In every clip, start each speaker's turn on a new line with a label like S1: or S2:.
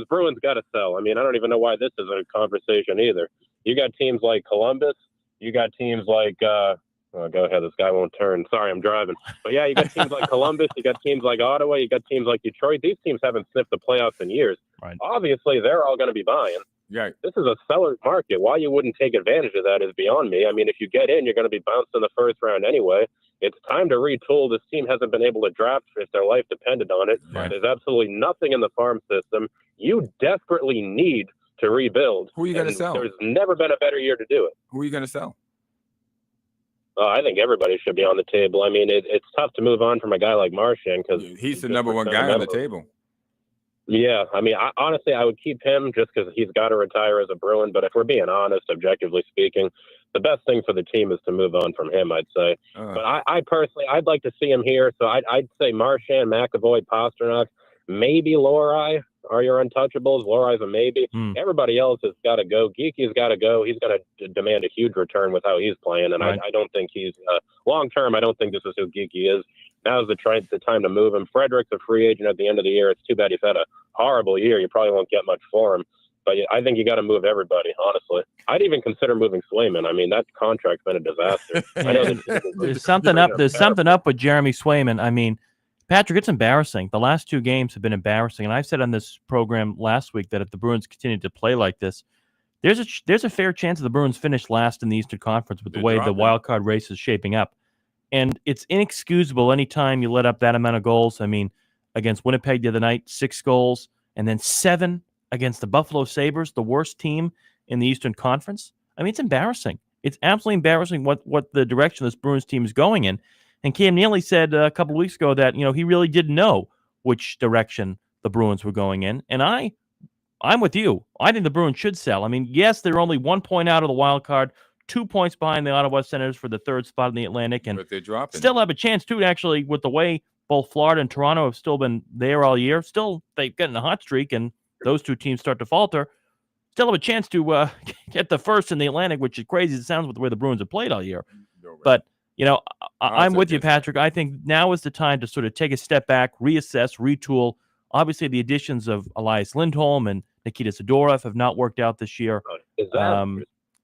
S1: Bruins got to sell. I mean, I don't even know why this is a conversation either. You got teams like Columbus. You got teams like go ahead. This guy won't turn. Sorry, I'm driving. But yeah, you got teams like Columbus. You got teams like Ottawa. You got teams like Detroit. These teams haven't sniffed the playoffs in years.
S2: Right.
S1: Obviously, they're all going to be buying.
S3: Right.
S1: This is a seller's market. Why you wouldn't take advantage of that is beyond me. I mean, if you get in, you're going to be bounced in the first round anyway. It's time to retool. This team hasn't been able to draft if their life depended on it.
S3: Right.
S1: There's absolutely nothing in the farm system. You desperately need to rebuild.
S3: Who are you going to sell?
S1: There's never been a better year to do it.
S3: Who are you going to sell?
S1: I think everybody should be on the table. I mean, it's tough to move on from a guy like Marchand because
S3: he's the number one guy on the table.
S1: Yeah, I mean, honestly, I would keep him just because he's got to retire as a Bruin. But if we're being honest, objectively speaking, the best thing for the team is to move on from him, I'd say. But I personally, I'd like to see him here. So I'd say Marchand, McAvoy, Pasternak, maybe Lohrei are your untouchables. Lohrai's a maybe. Everybody else has got to go. Geeky's got to go. He's going to demand a huge return with how he's playing. And I don't think he's long term. I don't think this is who Geeky is. Now's the time to move him. Frederick's a free agent at the end of the year. It's too bad he's had a horrible year. You probably won't get much for him. But I think you got to move everybody, honestly. I'd even consider moving Swayman. I mean, that contract's been a disaster. I know
S2: there's something up. There's something up with Jeremy Swayman. I mean, Patrick, it's embarrassing. The last two games have been embarrassing. And I've said on this program last week that if the Bruins continue to play like this, there's a fair chance that the Bruins finish last in the Eastern Conference with the way the wild card race is shaping up. And it's inexcusable anytime you let up that amount of goals. I mean, against Winnipeg the other night, 6 goals, and then 7 against the Buffalo Sabres, the worst team in the Eastern Conference. I mean, it's embarrassing. It's absolutely embarrassing what the direction this Bruins team is going in. And Cam Neely said a couple of weeks ago that, he really didn't know which direction the Bruins were going in. And I'm with you. I think the Bruins should sell. I mean, yes, they're only 1 point out of the wild card, 2 points behind the Ottawa Senators for the third spot in the Atlantic, and still have a chance, too, actually, with the way both Florida and Toronto have still been there all year. Still, they've gotten a hot streak, and those two teams start to falter. Still have a chance to get the first in the Atlantic, which is crazy as it sounds with the way the Bruins have played all year. But, I'm with you, Patrick. I think now is the time to sort of take a step back, reassess, retool. Obviously, the additions of Elias Lindholm and Nikita Zadorov have not worked out this year.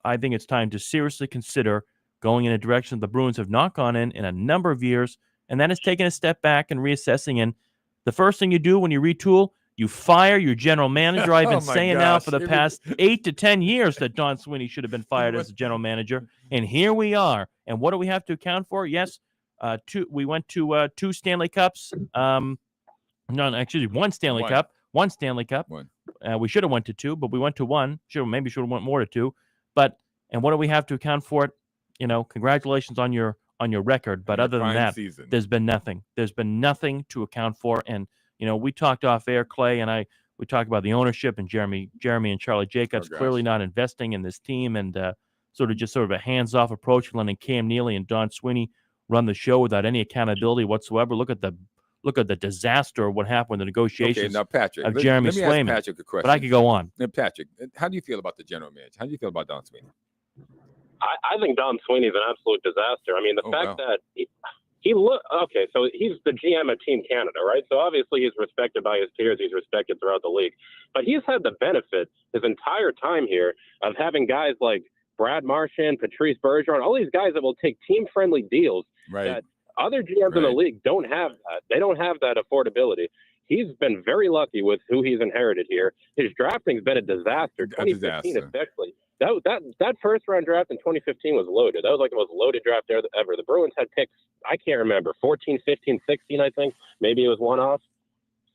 S2: I think it's time to seriously consider going in a direction the Bruins have not gone in a number of years, and that is taking a step back and reassessing. And the first thing you do when you retool, you fire your general manager. I've been saying now for the past 8 to 10 years that Don Sweeney should have been fired as a general manager, and here we are. And what do we have to account for? Yes, we went to 2 Stanley Cups. One Stanley Cup. One Stanley Cup. We should have went to 2, but we went to 1. Maybe should have went more to 2. And what do we have to account for it? Congratulations on your record. But other than that, there's been nothing. There's been nothing to account for. And we talked off air, Clay and we talked about the ownership and Jeremy and Charlie Jacobs clearly not investing in this team and sort of a hands-off approach, letting Cam Neely and Don Sweeney run the show without any accountability whatsoever. Look at the disaster of what happened in the negotiations
S3: now, Patrick,
S2: of Jeremy Swayman.
S3: Patrick a question.
S2: But I could go on.
S3: Now, Patrick, how do you feel about the general manager? How do you feel about Don Sweeney?
S1: I think Don Sweeney's an absolute disaster. I mean, the fact that so he's the GM of Team Canada, right? So obviously he's respected by his peers. He's respected throughout the league. But he's had the benefit his entire time here of having guys like Brad Marchand, Patrice Bergeron, all these guys that will take team-friendly deals that other GMs in the league don't have that. They don't have that affordability. He's been very lucky with who he's inherited here. His drafting's been a disaster. 2015 especially. That first round draft in 2015 was loaded. That was like the most loaded draft ever. The Bruins had picks, I can't remember, 14, 15, 16, I think. Maybe it was one off.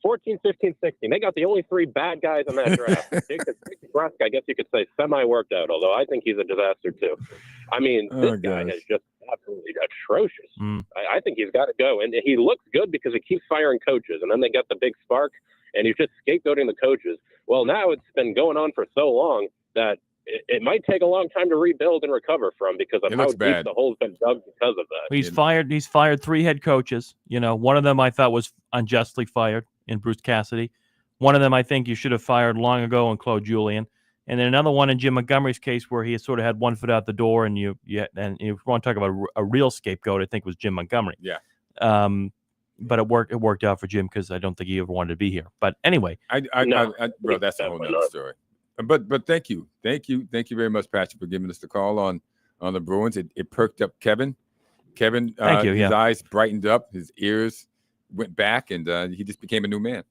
S1: 14, 15, 16. They got the only 3 bad guys in that draft. Dick DeBrusk, I guess you could say, semi-worked out, although I think he's a disaster too. I mean, this guy is just absolutely atrocious. I think he's got to go. And he looks good because he keeps firing coaches. And then they got the big spark, and he's just scapegoating the coaches. Well, now it's been going on for so long that it might take a long time to rebuild and recover from because of how deep the hole's been dug because of that.
S2: He's fired 3 head coaches. One of them I thought was unjustly fired in Bruce Cassidy. One of them I think you should have fired long ago in Claude Julien. And then another one in Jim Montgomery's case where he sort of had one foot out the door and if you want to talk about a real scapegoat, I think was Jim Montgomery.
S3: Yeah.
S2: but it worked out for Jim because I don't think he ever wanted to be here. But anyway,
S3: bro, that's a whole nother story. But thank you very much, Patrick, for giving us the call on the Bruins. It perked up Kevin. Thank you.
S2: His
S3: eyes brightened up, his ears went back, and he just became a new man.